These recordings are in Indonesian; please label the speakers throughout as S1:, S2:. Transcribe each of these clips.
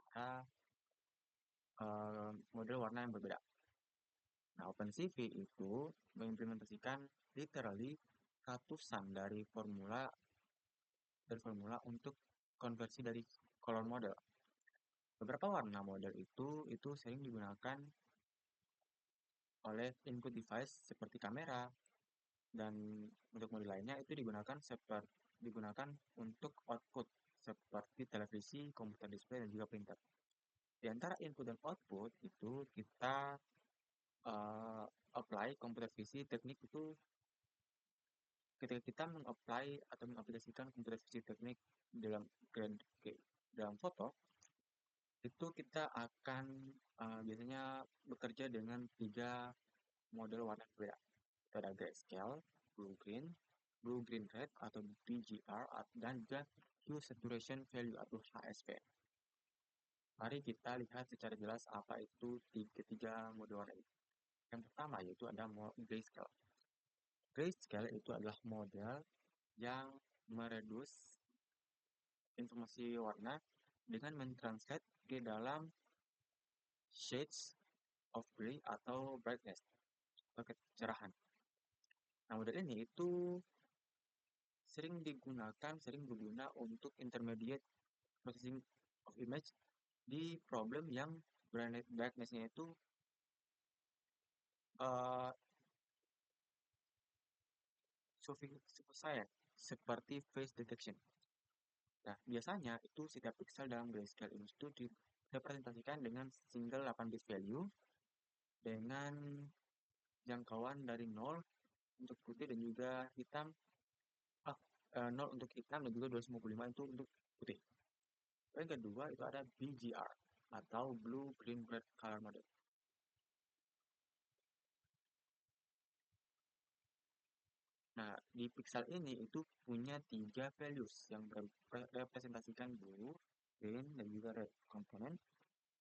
S1: Ada model warna yang berbeda. Nah, OpenCV itu mengimplementasikan literally ratusan dari formula untuk konversi dari color model. Beberapa warna model itu sering digunakan oleh input device seperti kamera, dan untuk model lainnya itu digunakan untuk output seperti televisi, komputer display, dan juga printer. Di antara input dan output itu kita uh, apply computer vision teknik itu ketika kita mengapply atau mengaplikasikan computer vision teknik dalam dalam foto, itu kita akan biasanya bekerja dengan 3 model warna berbeda. Ada grayscale, blue green red atau BGR, dan juga hue saturation value atau HSV. Mari kita lihat secara jelas apa itu ketiga model warna ini. Yang pertama yaitu ada grayscale. Grayscale itu adalah model yang meredus informasi warna dengan mentranslate ke dalam shades of gray atau brightness atau kecerahan. Nah, model ini itu sering berguna untuk intermediate processing of image di problem yang brightness-nya itu uh, seperti face detection. Nah, biasanya itu setiap pixel dalam grayscale image itu direpresentasikan dengan single 8-bit value dengan jangkauan dari 0 untuk putih dan juga hitam, 0 untuk hitam dan juga 255 itu untuk putih. Yang kedua itu ada BGR atau Blue Green Red Color Model. Nah, di pixel ini itu punya 3 values yang merepresentasikan blue, green, dan juga red komponen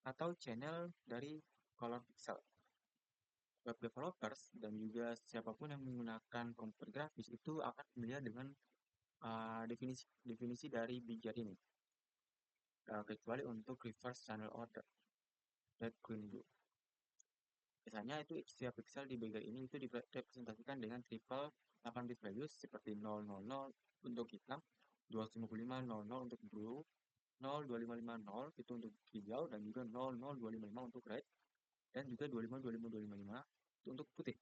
S1: atau channel dari color pixel. Web developers dan juga siapapun yang menggunakan komputer grafis itu akan familiar dengan definisi dari BGR ini, kecuali untuk reverse channel order, red, green, blue. Biasanya itu setiap pixel di BGR ini itu direpresentasikan dengan triple 8-bit values seperti 000 untuk hitam, 255 00 untuk blue, 02550 itu untuk hijau, dan juga 00255 untuk red, dan juga 25 itu untuk putih.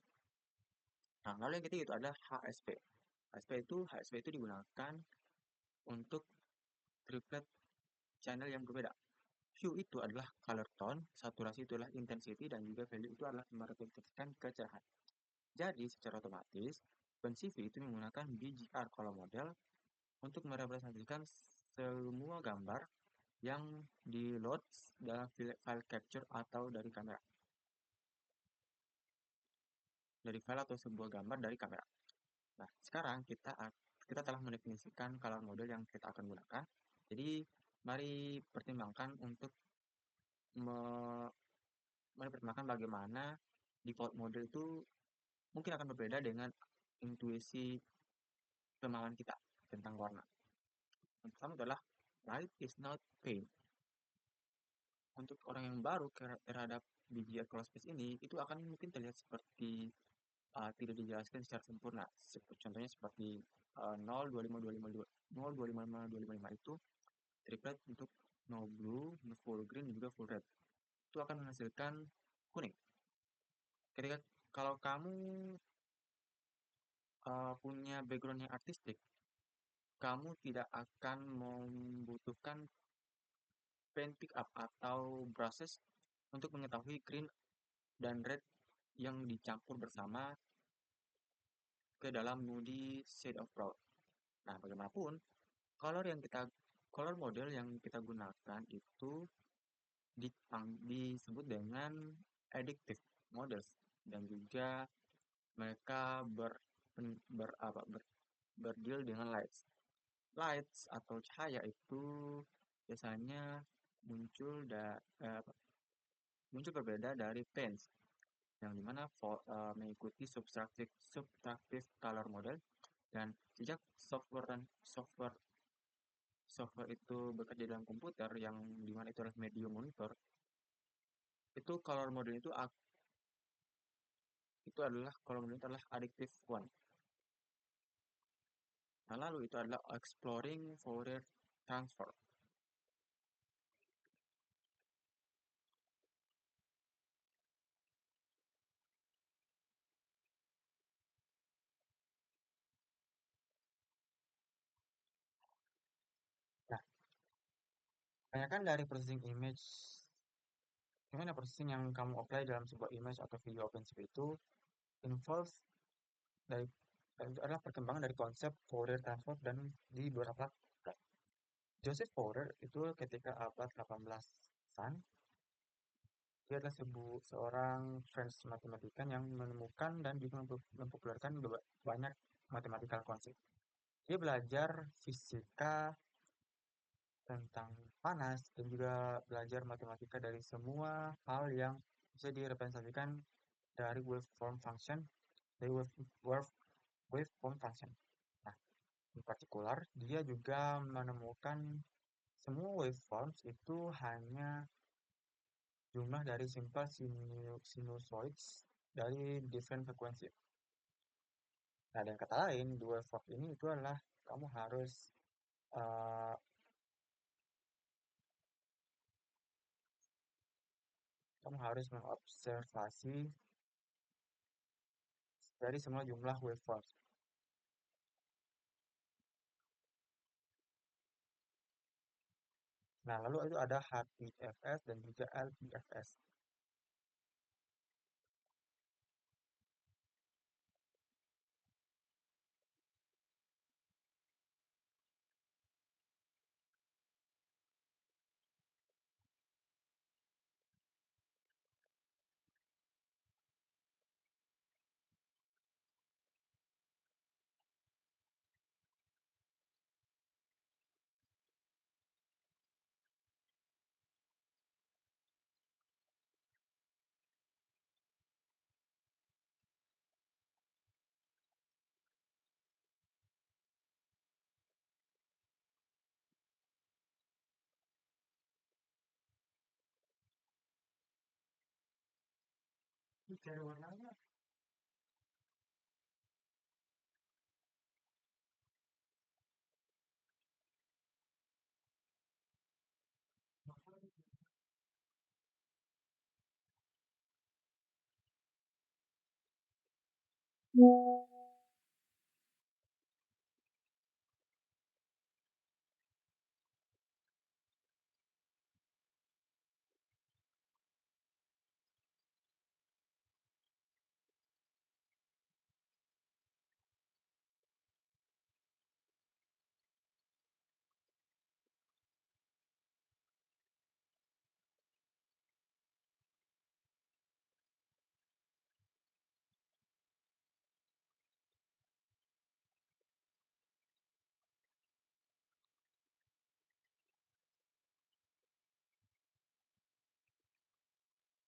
S1: Nah, lalu yang ketiga itu ada HSP. HSP itu digunakan untuk triplet channel yang berbeda. Hue itu adalah color tone, saturasi itu adalah intensity, dan juga value itu adalah merepresentasikan kecerahan. Jadi, secara otomatis, OpenCV itu menggunakan BGR color model untuk merepresentasikan semua gambar yang di-load dalam file capture atau dari kamera. Dari file atau sebuah gambar dari kamera. Nah, sekarang kita telah mendefinisikan color model yang kita akan gunakan. Jadi, mari pertimbangkan untuk mempertimbangkan bagaimana default model itu mungkin akan berbeda dengan intuisi pemahaman kita tentang warna. Yang pertama adalah light is not pain. Untuk orang yang baru terhadap BGR color space ini, itu akan mungkin terlihat seperti tidak dijelaskan secara sempurna. Contohnya seperti 0, 25, 25, 0, 25, 25 itu triplet untuk no blue, no full green, dan juga full red. Itu akan menghasilkan kuning. Ketika kalau kamu punya background yang artistik, kamu tidak akan membutuhkan pen pick up atau brushes untuk mengetahui green dan red yang dicampur bersama ke dalam moody shade of brown. Nah, bagaimanapun, color yang kita color model yang kita gunakan itu disebut dengan addictive models, dan juga mereka berdeal dengan lights. Lights atau cahaya itu biasanya muncul muncul berbeda dari paints, yang dimana mengikuti subtractive color model. Dan sejak software itu bekerja dalam komputer, yang dimana itu adalah medium monitor, itu color model itu adalah addictive one. Nah, lalu itu adalah exploring Fourier transform. Nah, kebanyakan dari processing image, gimana processing yang kamu apply dalam sebuah image atau video OpenCV itu involves dari itu adalah perkembangan dari konsep Fourier transform dan di beberapa abad. Joseph Fourier itu ketika abad 18-an, dia adalah seorang French mathematician yang menemukan dan juga mempopulerkan banyak mathematical konsep. Dia belajar fisika tentang panas dan juga belajar matematika dari semua hal yang bisa direpresentasikan dari waveform function, dari waveform function. Nah, in partikular, dia juga menemukan semua waveforms itu hanya jumlah dari simple sinusoids dari different frequency. Nah, dengan kata lain, dua waveform ini itu adalah kamu harus uh, kamu harus mengobservasi dari semua jumlah waveforms. Nah, lalu itu ada HPFS dan juga LPFS.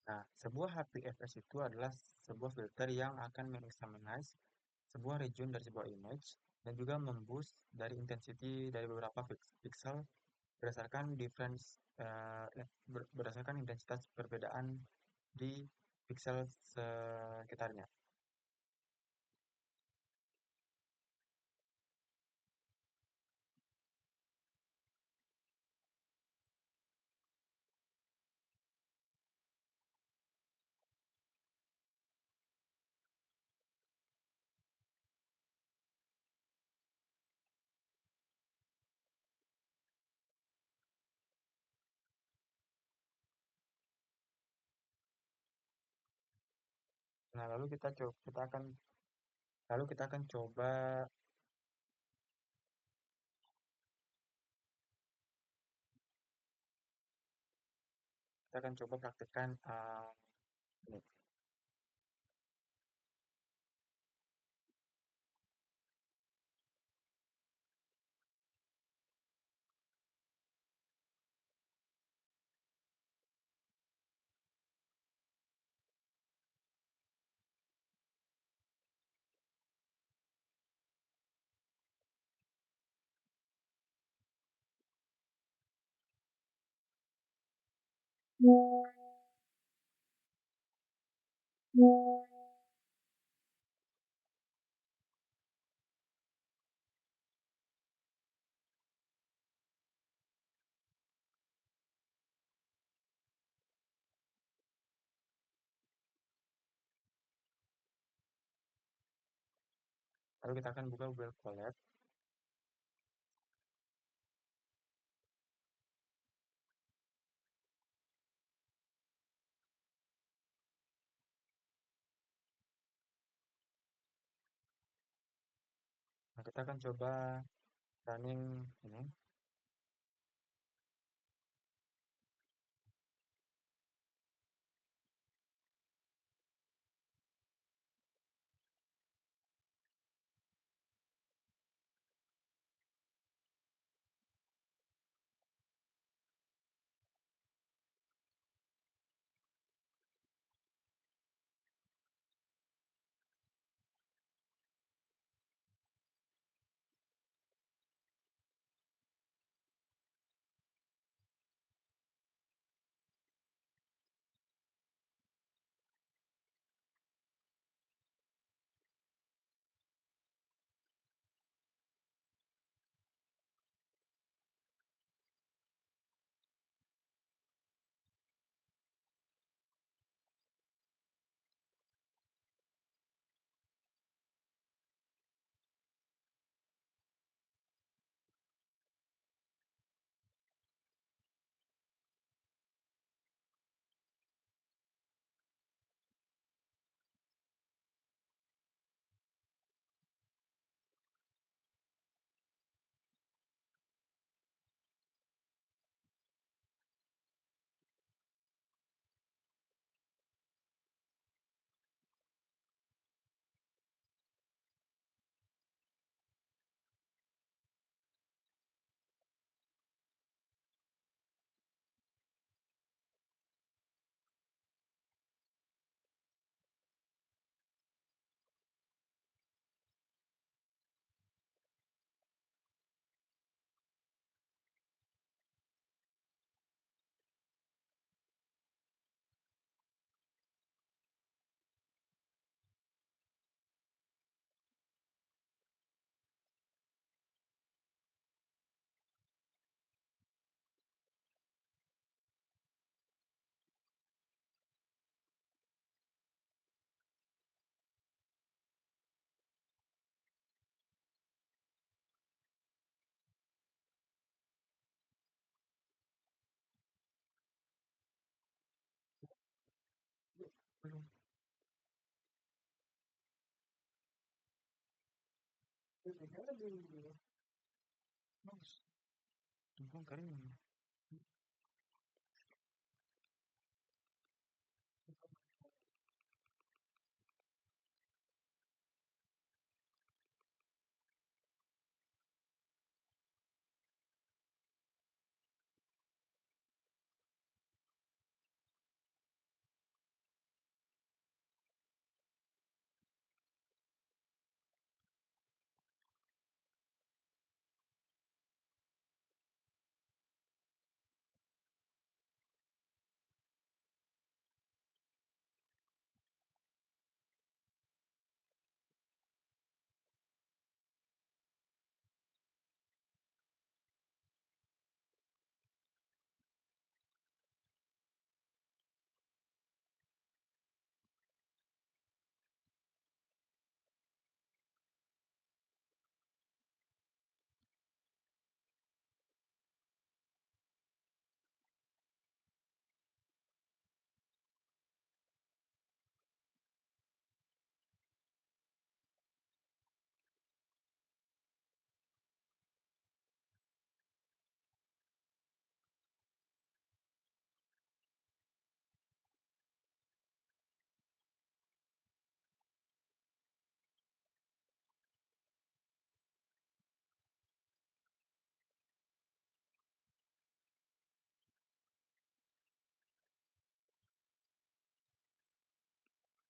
S1: Nah, sebuah HPFS itu adalah sebuah filter yang akan mengexaminize sebuah region dari sebuah image dan juga memboost dari intensity dari beberapa pixel berdasarkan berdasarkan intensitas perbedaan di pixel sekitarnya. Nah, lalu kita akan coba praktekkan ini. Lalu kita akan buka Google Colab. Nah, kita akan coba running ini. Belum. Bagus. Tumpang kering.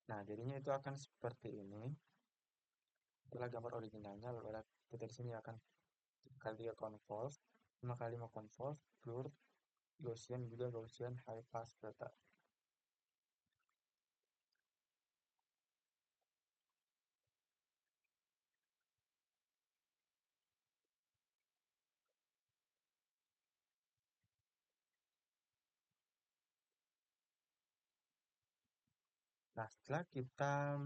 S1: Nah, jadinya itu akan seperti ini. Itulah gambar originalnya. Lalu kita di sini akan kali 3 convolve, 5 kali 5 convolve, blur, Gaussian juga Gaussian high pass filter. Nah, setelah kita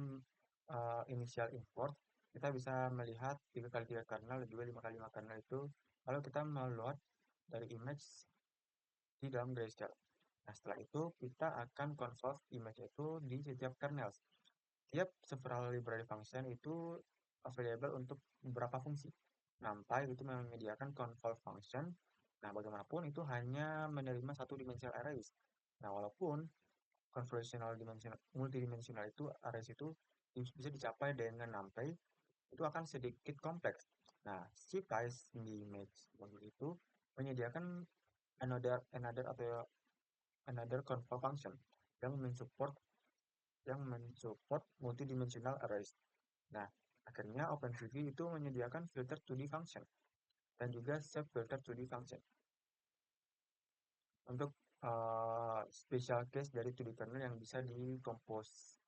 S1: initial import, kita bisa melihat 3 kali 3 kernel dan juga 5 kali 5 kernel itu. Lalu kita meload dari image di dalam Grayscale. Nah, setelah itu kita akan convolve image itu di setiap kernel. Tiap several library function itu available untuk beberapa fungsi. NumPy itu menyediakan convolve function. Nah, bagaimanapun itu hanya menerima satu dimensional arrays. Nah, walaupun convolutional dimensional multidimensional itu arrays itu bisa dicapai dengan NumPy, itu akan sedikit kompleks. Nah, CPyS di image module itu menyediakan another atau another convolve function yang mensupport multidimensional arrays. Nah, akhirnya OpenCV itu menyediakan filter 2D function dan juga save filter 2D function untuk special case dari 2D kernel yang bisa di-decompose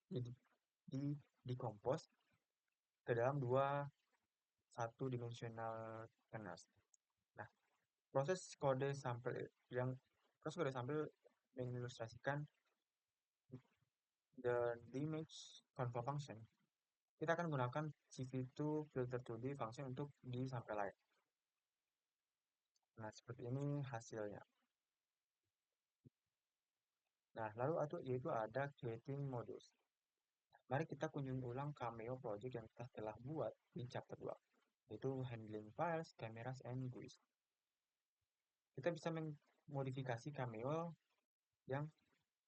S1: ke dalam dua satu dimensional kernel. Nah, proses kode sampel yang proses kode sampel mengilustrasikan the image control function. Kita akan gunakan CV2 filter 2D function untuk disampel lain. Nah, seperti ini hasilnya. Nah, lalu yaitu ada creating modules. Mari kita kunjungi ulang Cameo project yang kita telah buat di chapter 2, yaitu handling files, cameras, and GUIs. Kita bisa memodifikasi Cameo yang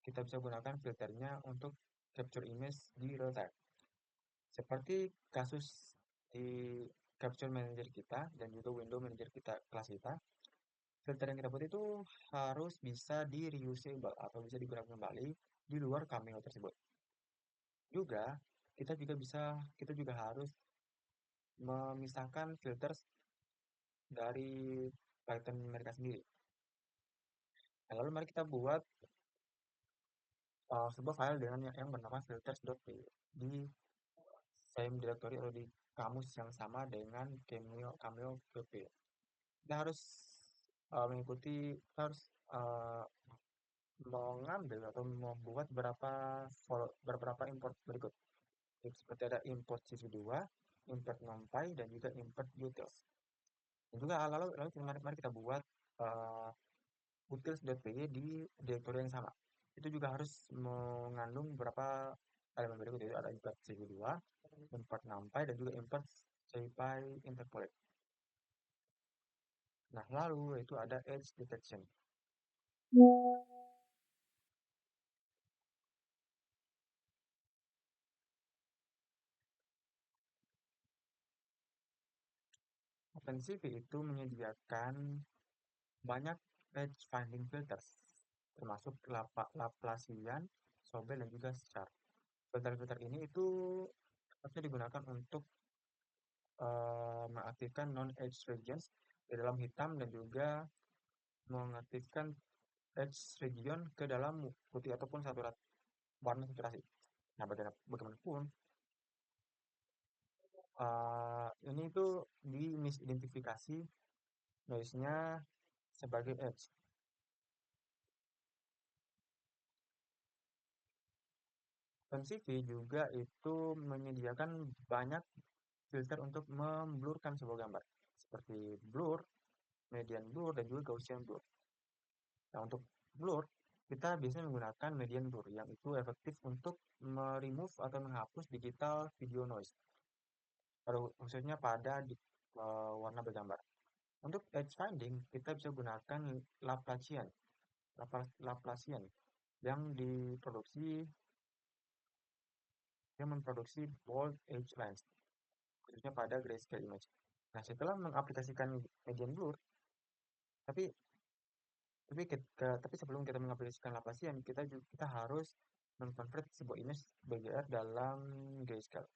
S1: kita bisa gunakan filternya untuk capture image di real time. Seperti kasus di capture manager kita dan juga window manager kita kelas kita, filter yang kita buat itu harus bisa di reusable atau bisa digunakan kembali di luar Cameo tersebut. Juga kita juga harus memisahkan filter dari Python mereka sendiri. Nah, lalu mari kita buat sebuah file dengan yang bernama filters.py di same directory atau di kamus yang sama dengan cameo.py. Kita harus kita harus uh, mengambil atau membuat beberapa import berikut. Seperti ada import CV2, import NumPy, dan juga import utils. Dan juga lalu mari kita buat uh, utils.py di direktori yang sama. Itu juga harus mengandung beberapa elemen berikut, yaitu ada import CV2, import NumPy, dan juga import SciPy interpolate. Nah, lalu itu ada edge detection. OpenCV itu menyediakan banyak edge finding filters, termasuk Laplacian, Sobel, dan juga Sharp. Filter-filter ini itu bisa digunakan untuk mengaktifkan non-edge regions di dalam hitam dan juga mengaktifkan edge region ke dalam putih ataupun warna saturasi. Nah, bagaimanapun ini tuh misidentifikasi noise-nya sebagai edge. OpenCV juga itu menyediakan banyak filter untuk memblurkan sebuah gambar, seperti blur, median blur, dan juga Gaussian blur. Nah, untuk blur, kita biasanya menggunakan median blur, yang itu efektif untuk remove atau menghapus digital video noise, khususnya pada warna bergambar. Untuk edge finding, kita bisa gunakan Laplacian, Laplacian yang memproduksi bold edge lines, khususnya pada grayscale image. Nah, setelah mengaplikasikan median blur, tapi tapi sebelum kita mengaplikasikan Laplacian, kita harus mengkonvert sebuah image BGR dalam grayscale.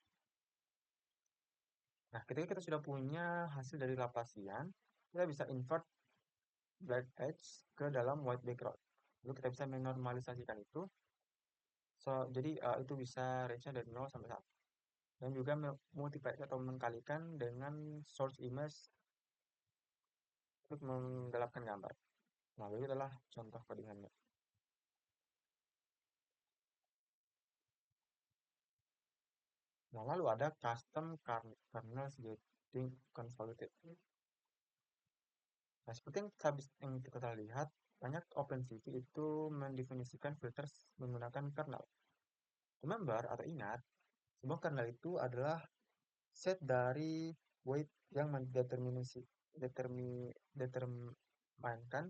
S1: Nah, ketika kita sudah punya hasil dari Laplacian, kita bisa invert black edge ke dalam white background. Lalu kita bisa menormalisasikan itu. Jadi itu bisa range-nya dari 0 sampai 1. Dan juga multiply atau mengkalikan dengan source image untuk menggelapkan gambar. Nah, itu adalah contoh codingannya. Nah, lalu ada custom kernel getting convoluted. Nah, seperti yang kita telah lihat, banyak OpenCV itu mendefinisikan filters menggunakan kernel. Remember atau ingat, sebuah kernel itu adalah set dari weight yang determinkan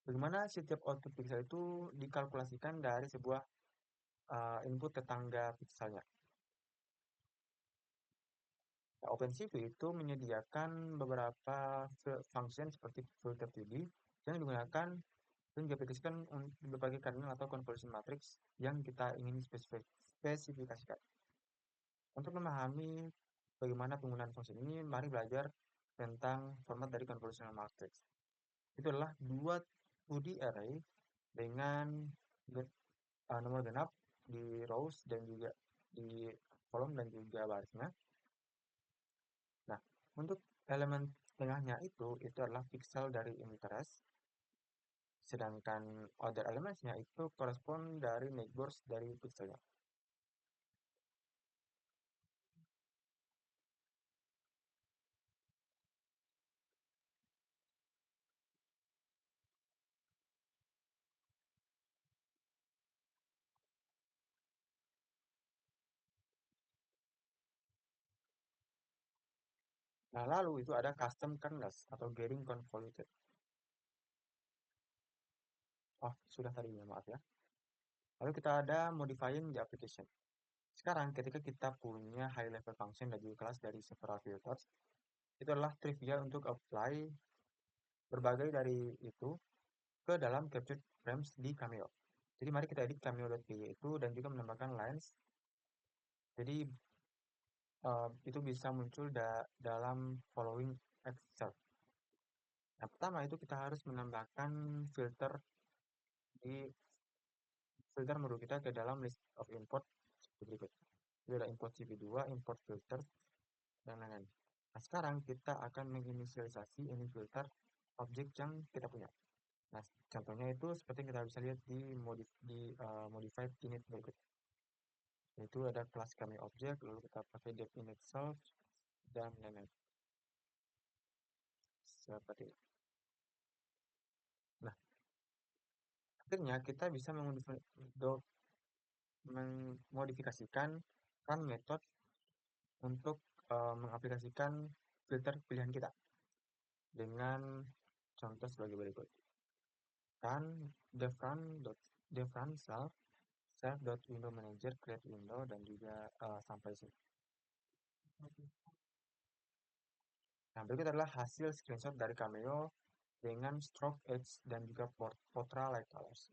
S1: bagaimana setiap output pixel itu dikalkulasikan dari sebuah input tetangga pixelnya. Nah, OpenCV itu menyediakan beberapa function seperti filter 2D yang digunakan dan diaplikasikan untuk berbagai kernel atau convolution matrix yang kita ingin spesifikasikan. Untuk memahami bagaimana penggunaan fungsi ini, mari belajar tentang format dari convolutional matrix. Itu adalah dua 2D array dengan nomor genap di rows dan juga di kolom dan juga barisnya. Nah, untuk elemen tengahnya itu adalah pixel dari interest, sedangkan other elementsnya itu correspond dari neighbors dari pixelnya. Nah, lalu itu ada custom kernels atau getting convoluted. Oh, sudah tadi ya, maaf ya. Lalu kita ada modifying the application. Sekarang ketika kita punya high level function dan juga kelas dari several filters, itu adalah trivial untuk apply berbagai dari itu ke dalam capture frames di Cameo. Jadi mari kita edit cameo.py itu dan juga menambahkan lines. Jadi itu bisa muncul dalam following excerpt. Yang pertama itu kita harus menambahkan filter di filter menu kita ke dalam list of import seperti berikut. Ini ada import CV2, import filter, dan lain-lain. Nah, sekarang kita akan menginisialisasi ini filter objek yang kita punya. Nah, contohnya itu seperti yang kita bisa lihat di modified init berikut. Itu ada kelas kami objek, lalu kita pakai def init self, dan lain-lain. Seperti itu. Nah, akhirnya kita bisa memodifikasikan run method untuk mengaplikasikan filter pilihan kita dengan contoh sebagai berikut. Run defrun self.window manager create window dan juga sampai sini. Nah, berikut adalah hasil screenshot dari Cameo dengan stroke edge dan juga portrait light colors.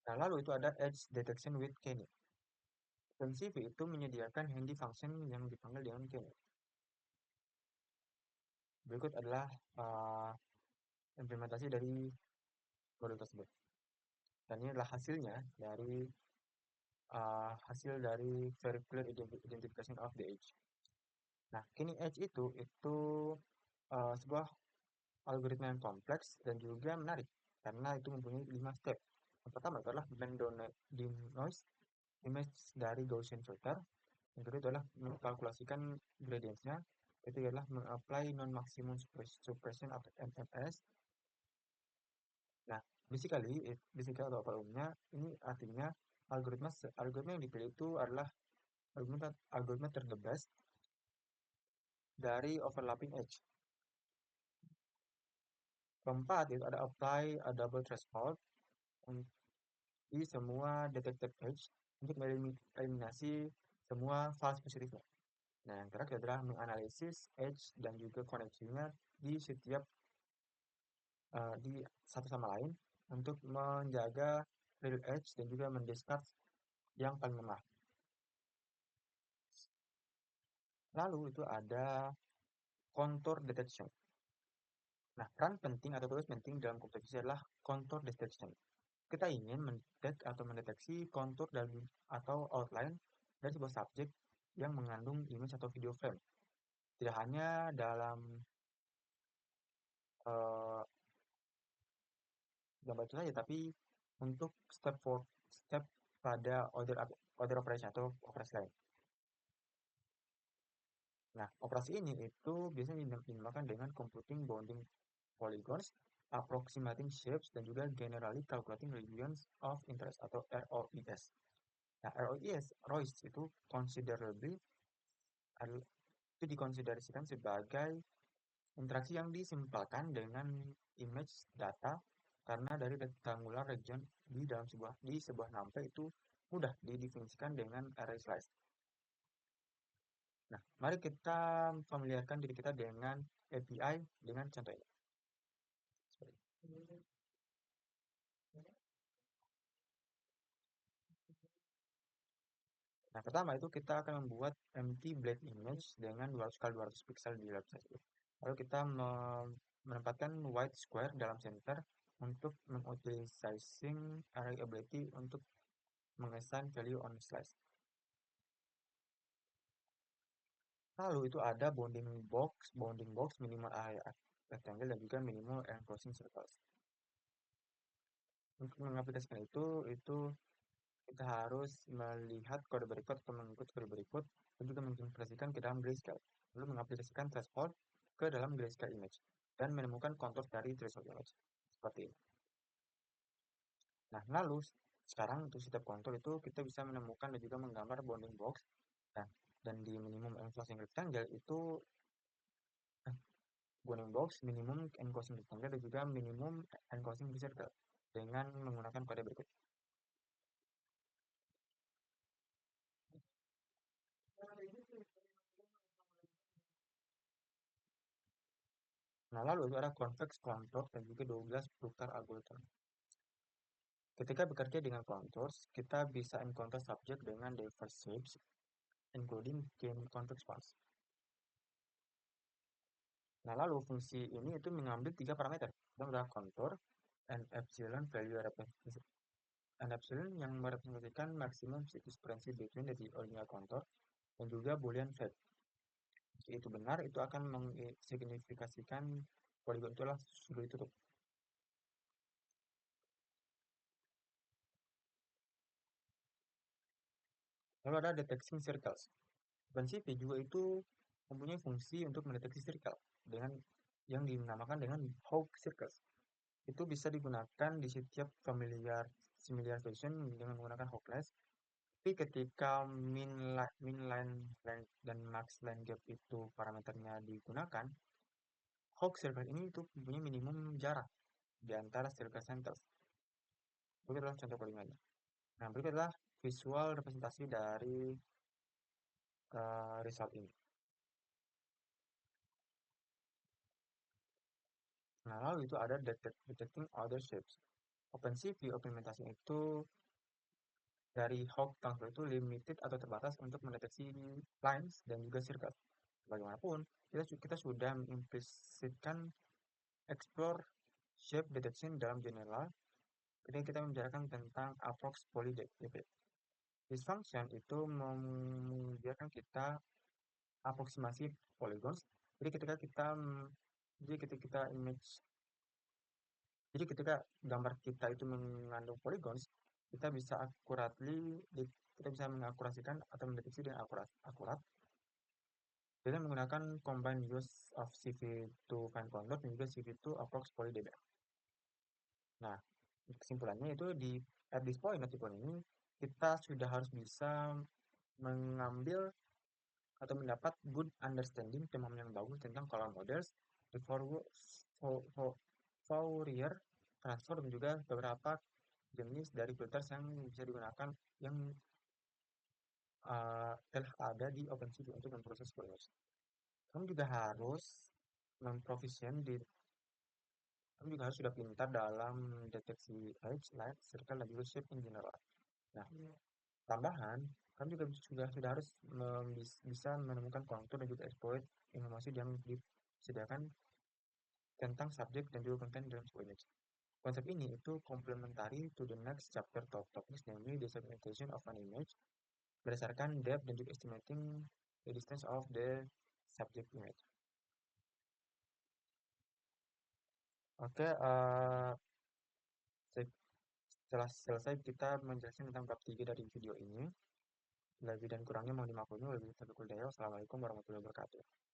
S1: Nah, lalu itu ada edge detection with Kenny. OpenCV itu menyediakan handy function yang dipanggil dengan Kenny. Berikut adalah implementasi dari modul tersebut. Dan ini adalah hasil dari very clear identification of the edge. Nah, Kenny edge itu sebuah algoritma yang kompleks dan juga menarik karena itu mempunyai 5 step. Yang pertama adalah denoise image dari Gaussian filter. Yang kedua adalah mengkalkulasikan gradientsnya. Ketiga adalah mengapply non-maximum suppression atau MMS. Nah, basically atau pada umumnya ini artinya algoritma yang dipilih itu adalah algoritma terdebes dari overlapping edge. Keempat itu ada apply a double threshold di semua detected edge untuk mengeliminasi semua false positifnya. Nah, yang terakhir adalah menganalisis edge dan juga koneksinya di setiap di satu sama lain untuk menjaga real edge, dan juga mendiscard yang paling lemah. Lalu itu ada contour detection. Nah, peran penting atau tugas penting dalam komputer adalah contour detection. Kita ingin mendeteksi kontur atau outline dari sebuah subjek yang mengandung image atau video frame. Tidak hanya dalam uh, gambar itu saja, tapi untuk step pada order operation atau operasi lain. Nah, operasi ini itu biasanya dinamakan dengan computing bounding polygons, approximating shapes, dan juga generally calculating regions of interest atau ROIS. Nah, ROIS itu considerably itu dikonsiderasikan sebagai interaksi yang disimpulkan dengan image data karena dari rectangular region di sebuah number itu mudah didefinisikan dengan array slice. Nah, mari kita familiarkan diri kita dengan API dengan contohnya. Nah, pertama itu kita akan membuat empty black image dengan 200 kali 200 pixel di website itu. Lalu kita menempatkan white square dalam center untuk mengutilizing array ability untuk mengesan value on slice. Lalu itu ada bounding box minimal area rectangle dan juga minimal enclosing circles. Untuk mengaplikasikan itu kita harus melihat kode berikut atau mengikut kode berikut dan juga mengintegrasikan ke dalam grayscale. Lalu mengaplikasikan threshold ke dalam grayscale image dan menemukan kontur dari threshold image. Seperti ini. Nah, lalu sekarang untuk setiap kontur itu kita bisa menemukan dan juga menggambar bounding box. Nah, dan di minimum enclosing rectangle itu bounding box, minimum enclosing rectangle dan juga minimum enclosing circle dengan menggunakan kode berikut. Nah, lalu itu ada convex contour dan juga 12 Bruchar algorithm. Ketika bekerja dengan contours, kita bisa encounter subject dengan diverse shapes, including game convex ones. Nah, lalu fungsi ini itu mengambil tiga parameter. Pertama adalah contour, and epsilon value representation. And epsilon yang merepresentasikan maksimum difference between the original contour dan juga boolean fake. Jika itu benar, itu akan mensignifikasikan poligon itulah sudah ditutup. Lalu ada detecting circles. OpenCV juga itu mempunyai fungsi untuk mendeteksi circle dengan yang dinamakan dengan Hawk circles. Itu bisa digunakan di setiap similar version dengan menggunakan Hawkless. Tapi ketika min line length dan max line gap itu parameternya digunakan, Hawk circle ini itu mempunyai minimum jarak di antara circle centers. Itu adalah contoh codingannya. Nah, berikut adalah visual representasi dari result ini. Nah, lalu itu ada detecting other shapes. OpenCV implementasi itu dari Hawk Transfer itu limited atau terbatas untuk mendeteksi lines dan juga circle. Bagaimanapun, kita sudah mengimplisitkan explore shape detection dalam general ketika kita membicarakan tentang approx poly-DP. This function itu membiarkan kita aproksimasi polygons. Jadi ketika kita jadi ketika kita image Jadi ketika gambar kita itu mengandung polygons, kita bisa kita bisa mengakurasikan atau mendeteksi dengan akurat dengan menggunakan combined use of CV to find contour dan juga CV to approx polydb. Nah, kesimpulannya itu at this point, nanti point ini kita sudah harus bisa mengambil atau mendapat good understanding pemahaman yang bagus tentang color models, the Fourier transform dan juga beberapa jenis dari filters yang bisa digunakan yang telah ada di OpenCV untuk memproses polymers. Kamu juga harus memprovision Kamu juga harus sudah pintar dalam deteksi edge, light, circle, dan juga shape in general. Nah, tambahan, kamu juga sudah harus bisa menemukan kontur dan juga exploit informasi yang disediakan tentang subjek dan juga konten dalam sebuah image. Konsep ini itu complementary to the next chapter topics, namely the segmentation of an image berdasarkan depth dan juga estimating the distance of the subject image. Oke, setelah selesai kita menjelaskan tentang bab 3 dari video ini. Lebih dan kurangnya mohon dimaklumi. Wabillahi taufiq wal hidayah. Wassalamualaikum warahmatullahi wabarakatuh.